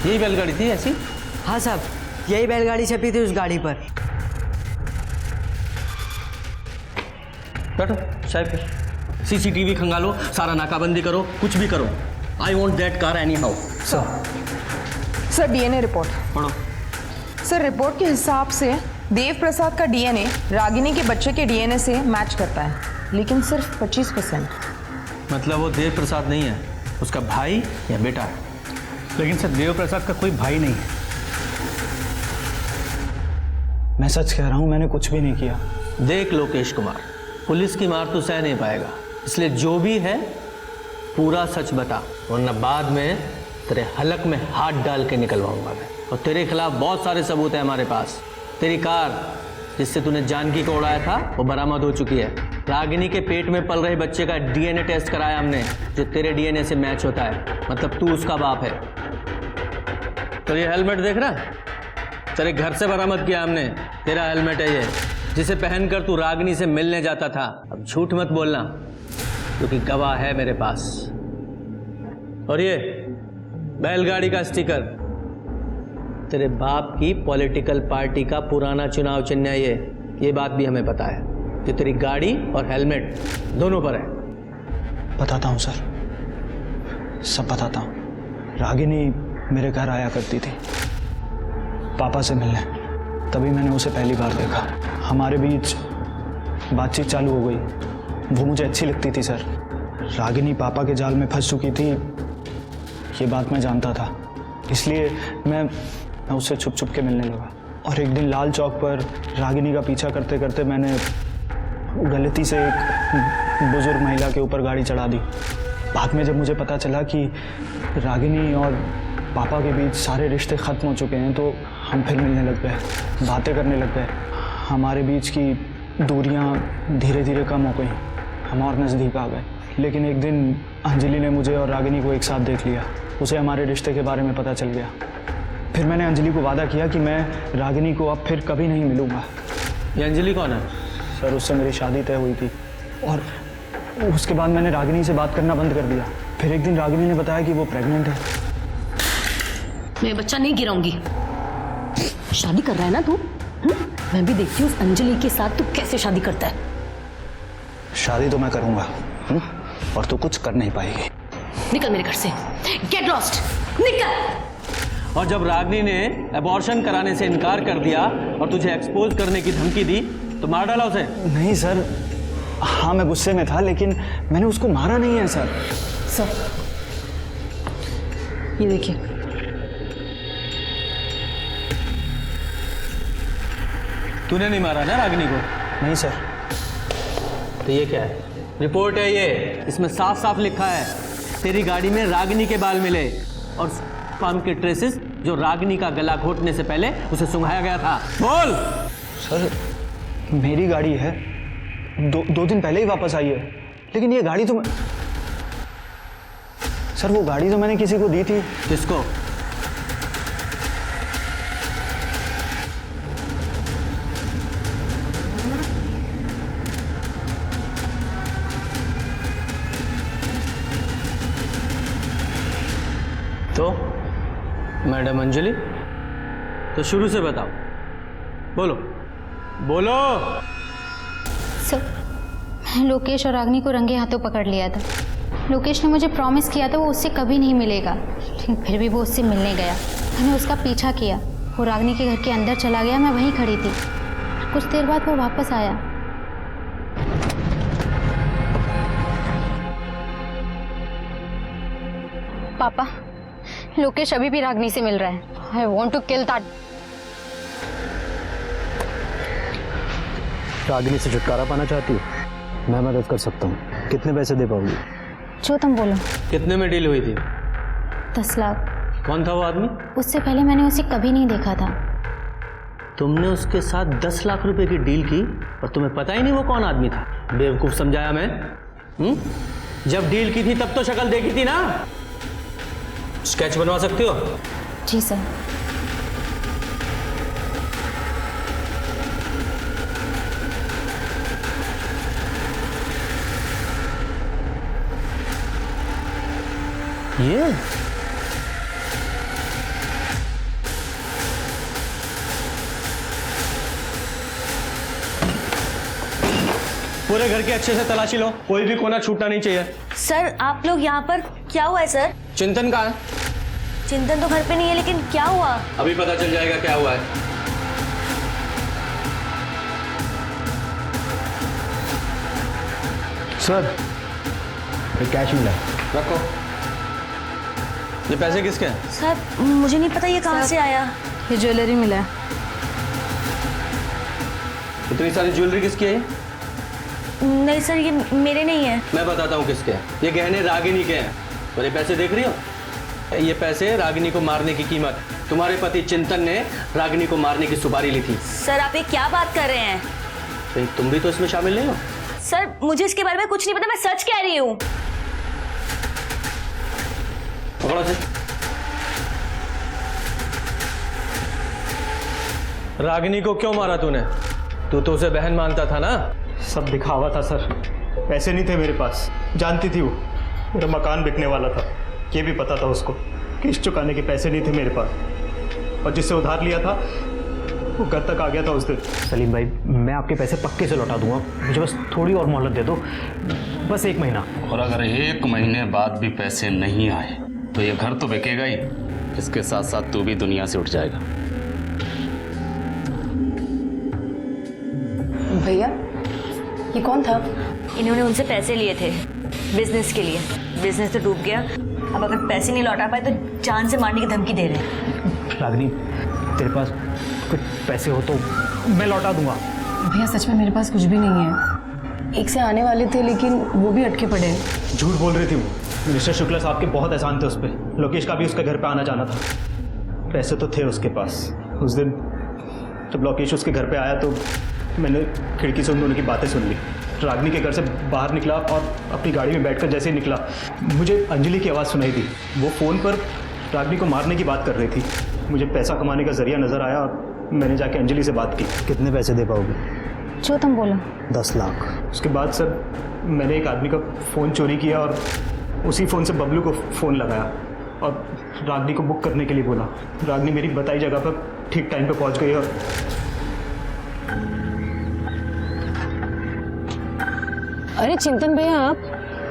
यही बैलगाड़ी थी ऐसी? हाँ साहब, यही बैलगाड़ी छपी थी उस गाड़ी पर। बैठो, चाय फिर। सीसीटीवी खंगालो, सारा नाकाबंदी करो, कुछ भी करो। I want that car any how. Sir DNA report पढ़ो। सर, रिपोर्ट के हिसाब से देव प्रसाद का डीएनए रागिनी के बच्चे के डीएनए से मैच करता है, लेकिन सिर्फ 25%। मतलब वो देव प्रसाद नहीं है, उसका भाई या बेटा है? लेकिन सर देव प्रसाद का कोई भाई नहीं है। मैं सच कह रहा हूँ, मैंने कुछ भी नहीं किया। देख लोकेश कुमार, पुलिस की मार तो सह नहीं पाएगा, इसलिए जो भी है पूरा सच बता, वरना बाद में तेरे हलक में हाथ डाल के निकलवाऊंगा मैं। और तेरे खिलाफ बहुत सारे सबूत हैं हमारे पास। तेरी कार जिससे तूने जानकी को उड़ाया था वो बरामद हो चुकी है। रागिनी के पेट में पल रहे बच्चे का डीएनए टेस्ट कराया हमने, जो तेरे डीएनए से मैच होता है, मतलब तू उसका बाप है। तो ये हेलमेट देख रहा, तेरे घर से बरामद किया हमने, तेरा हेलमेट है ये, जिसे पहनकर तू रागिनी से मिलने जाता था। अब झूठ मत बोलना, क्योंकि गवाह है मेरे पास। और ये बैलगाड़ी का स्टिकर तेरे बाप की पॉलिटिकल पार्टी का पुराना चुनाव चिन्ह है ये बात भी हमें पता है, जो तेरी गाड़ी और हेलमेट दोनों पर है। बताता हूँ सर, सब बताता हूँ। रागिनी मेरे घर आया करती थी पापा से मिलने, तभी मैंने उसे पहली बार देखा। हमारे बीच बातचीत चालू हो गई। वो मुझे अच्छी लगती थी सर। रागिनी पापा के जाल में फंस चुकी थी, ये बात मैं जानता था, इसलिए मैं उससे छुप छुप के मिलने लगा। और एक दिन लाल चौक पर रागिनी का पीछा करते करते मैंने गलती से एक बुजुर्ग महिला के ऊपर गाड़ी चढ़ा दी। बाद में जब मुझे पता चला कि रागिनी और पापा के बीच सारे रिश्ते ख़त्म हो चुके हैं, तो हम फिर मिलने लग गए, बातें करने लग गए। हमारे बीच की दूरियां धीरे धीरे कम हो गई, हम और नज़दीक आ गए। लेकिन एक दिन अंजलि ने मुझे और रागिनी को एक साथ देख लिया। उसे हमारे रिश्ते के बारे में पता चल गया। फिर मैंने अंजलि को वादा किया कि मैं रागिनी को अब फिर कभी नहीं मिलूंगा। ये अंजलि कौन है? सर उससे मेरी शादी तय हुई थी, और उसके बाद मैंने रागिनी से बात करना बंद कर दिया। फिर एक दिन रागिनी ने बताया कि वो प्रेग्नेंट है। मैं बच्चा नहीं गिराऊंगी। शादी कर रहा है ना तू? मैं भी देखती हूँ उस अंजलि के साथ तू कैसे शादी करता है। शादी तो मैं करूंगा, और तू कुछ कर नहीं पाएगी। निकल मेरे घर से, गेट लॉस्ट, निकल। और जब रागिनी ने अबॉर्शन कराने से इनकार कर दिया और तुझे एक्सपोज करने की धमकी दी, तो मार डाला उसे? नहीं सर, हाँ मैं गुस्से में था, लेकिन मैंने उसको मारा नहीं है सर। सर ये देखिए, तूने नहीं मारा ना रागिनी को? नहीं सर। तो ये क्या है? रिपोर्ट है ये, इसमें साफ साफ लिखा है तेरी गाड़ी में रागिनी के बाल मिले और स्पर्म के ट्रेसेस जो रागिनी का गला घोटने से पहले उसे सुंघाया गया था। बोल। सर मेरी गाड़ी है, दो दिन पहले ही वापस आई है, लेकिन ये गाड़ी तो सर वो गाड़ी तो मैंने किसी को दी थी। किसको? तो मैडम अंजलि, तो शुरू से बताओ, बोलो बोलो। सर लोकेश और रागिनी को रंगे हाथों पकड़ लिया था। लोकेश ने मुझे प्रॉमिस किया था वो उससे कभी नहीं मिलेगा, लेकिन फिर भी वो उससे मिलने गया। मैंने उसका पीछा किया, वो रागिनी के घर के अंदर चला गया, मैं वहीं खड़ी थी। कुछ देर बाद वो वापस आया। पापा, लोकेश अभी भी रागिनी से मिल रहा है। I want to kill that. Ragini से छुटकारा पाना चाहती हो? मैं मदद कर सकता हूँ। कितने पैसे दे पाओगी? जो तुम बोलो। कितने में डील हुई थी? 10 लाख। कौन था वो आदमी? उससे पहले मैंने उसे कभी नहीं देखा था। तुमने उसके साथ 10 लाख रुपए की डील की और तुम्हें पता ही नहीं वो कौन आदमी था? बेवकूफ समझाया मैं? जब डील की थी तब तो शक्ल देखी थी ना? स्केच बनवा सकती हो? जी सर। ये पूरे घर के अच्छे से तलाशी लो, कोई भी कोना छूटना नहीं चाहिए। सर आप लोग यहाँ पर, क्या हुआ है सर? चिंतन कहाँ है? चिंतन तो घर पे नहीं है, लेकिन क्या हुआ? अभी पता चल जाएगा क्या हुआ है। सर ये कैश मिला, रखो। ये पैसे किसके हैं? सर मुझे नहीं पता ये कहाँ से आया। ये ज्वेलरी मिला है। इतनी सारी ज्वेलरी किसकी है? नहीं सर, ये मेरे नहीं है। मैं बताता हूँ किसके हैं। ये गहने रागिनी के हैं। और ये पैसे देख रही हो? ये पैसे रागिनी को मारने की कीमत। तुम्हारे पति चिंतन ने रागिनी को मारने की सुपारी ली थी। सर आप ये क्या बात कर रहे हैं? कहीं तुम भी तो इसमें शामिल नहीं हो? सर मुझे इसके बारे में कुछ नहीं पता, मैं सच कह रही हूँ। पकड़ो से। रागिनी को क्यों मारा तूने? तू तो उसे बहन मानता था ना? सब दिखावा था सर, पैसे नहीं थे मेरे पास। जानती थी वो, मेरा मकान बिकने वाला था, ये भी पता था उसको। किस्त चुकाने के पैसे नहीं थे मेरे पास, और जिससे उधार लिया था वो घर तक आ गया था उस दिन। सलीम भाई, मैं आपके पैसे पक्के से लौटा दूंगा, मुझे बस थोड़ी और मोहलत दे दो, बस 1 महीना। और अगर 1 महीने बाद भी पैसे नहीं आए तो ये घर तो बिकेगा ही, इसके साथ साथ तू भी दुनिया से उठ जाएगा। भैया ये कौन था? इन्होंने उनसे पैसे लिए थे बिजनेस के लिए। बिजनेस तो डूब गया, अब अगर पैसे नहीं लौटा पाए तो जान से मारने की धमकी दे रहे हैं। रागिनी, तेरे पास कुछ पैसे हो तो मैं लौटा दूंगा। भैया सच में मेरे पास कुछ भी नहीं है। एक से आने वाले थे लेकिन वो भी अटके पड़े हैं। झूठ बोल रही थी वो। मिनिस्टर शुक्ला साहब के बहुत एहसान थे उस पर। लोकेश का भी उसके घर पे आना जाना था, पैसे तो थे उसके पास। उस दिन जब लोकेश उसके घर पे आया तो मैंने खिड़की से उन दोनों की बातें सुन ली। रागिनी के घर से बाहर निकला और अपनी गाड़ी में बैठकर जैसे ही निकला, मुझे अंजलि की आवाज़ सुनाई दी। वो फ़ोन पर रागिनी को मारने की बात कर रही थी। मुझे पैसा कमाने का जरिया नज़र आया और मैंने जाके अंजलि से बात की। कितने पैसे दे पाओगे? जो तुम बोलो। 10 लाख। उसके बाद सर मैंने एक आदमी का फ़ोन चोरी किया और उसी फ़ोन से बबलू को फ़ोन लगाया और रागिनी को बुक करने के लिए बोला। रागिनी मेरी बताई जगह पर ठीक टाइम पर पहुंच गई। और अरे चिंतन भैया, आप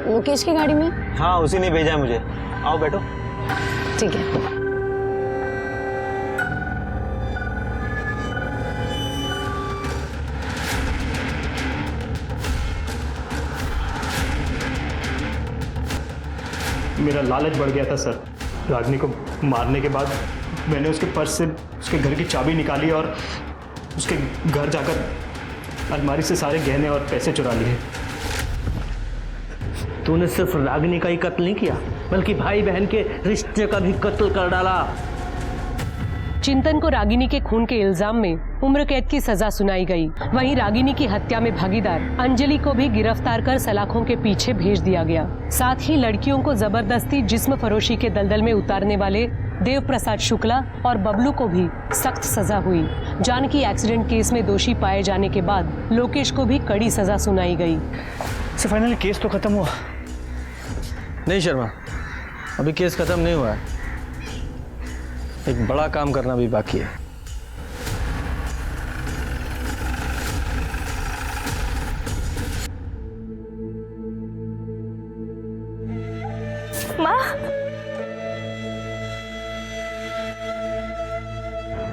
लोकेश की गाड़ी में? हाँ, उसी ने भेजा है मुझे। आओ बैठो। ठीक है। मेरा लालच बढ़ गया था सर। रागिनी को मारने के बाद मैंने उसके पर्स से उसके घर की चाबी निकाली और उसके घर जाकर अलमारी से सारे गहने और पैसे चुरा लिए। तूने सिर्फ रागिनी का ही कत्ल नहीं किया, बल्कि भाई बहन के रिश्ते का भी कत्ल कर डाला। चिंतन को रागिनी के खून के इल्जाम में उम्र कैद की सजा सुनाई गई। वहीं रागिनी की हत्या में भागीदार अंजलि को भी गिरफ्तार कर सलाखों के पीछे भेज दिया गया। साथ ही लड़कियों को जबरदस्ती जिस्म फरोशी के दलदल में उतारने वाले देव प्रसाद शुक्ला और बबलू को भी सख्त सजा हुई। जानकी एक्सीडेंट केस में दोषी पाए जाने के बाद लोकेश को भी कड़ी सजा सुनाई गई। सर फाइनली केस तो खत्म हुआ? नहीं शर्मा, अभी केस खत्म नहीं हुआ है। एक बड़ा काम करना भी बाकी है। माँ,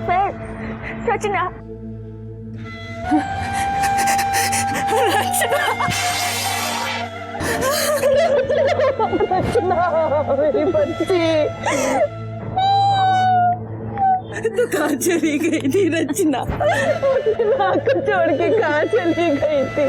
मैं रचना। रचना मेरी बच्ची, तो कहाँ चली गई थी रचना? को छोड़ के कहाँ चली गई थी?